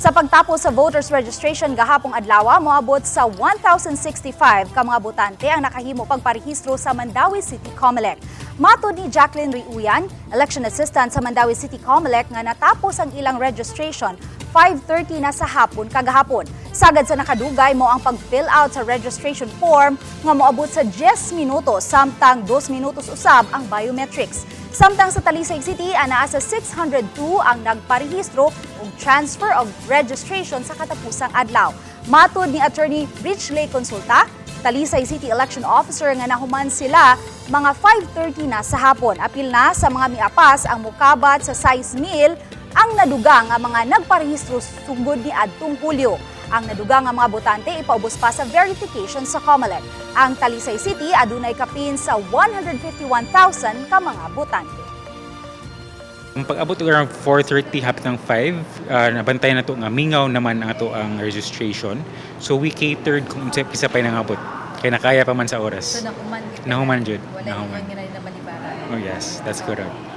Sa pagtapos sa voters registration gahapong adlawa, moabot sa 1,065 ka mga botante ang nakahimo pagparehistro sa Mandaue City COMELEC. Matod ni Jacqueline Riuyan, election assistant sa Mandaue City COMELEC, nga natapos ang ilang registration 5:30 na sa hapon kagahapon. Sagad sa nakadugay mo ang pag-fill out sa registration form nga moabot sa 10 minutos samtang 2 minutos usab ang biometrics. Samtang sa Talisay City, anaa sa 602 ang nagparehistro ug transfer of registration sa katapusang adlaw. Matod ni Attorney Richley Consulta, Talisay City Election Officer, nga nahuman sila mga 5:30 na sa hapon. Apil na sa mga miapas ang mukabat sa size meal ang nadugang nga mga nagparehistro sugod ni adtong Hulyo. Ang nadugang nga mga botante ipaubos pa sa verification sa COMELEC. Ang Talisay City adunay kapin sa 151,000 ka mga botante. Pag-abot around 4:30 hapit ng 5, nabantayan na to nga mingaw naman ang ato ang registration. So we catered kung isa pa nangabot. Kaya nakaya pa man sa oras. So nahuman. Nahuman jud. Wala Nahuman. yung nga na malibaran. Oh yes, that's correct.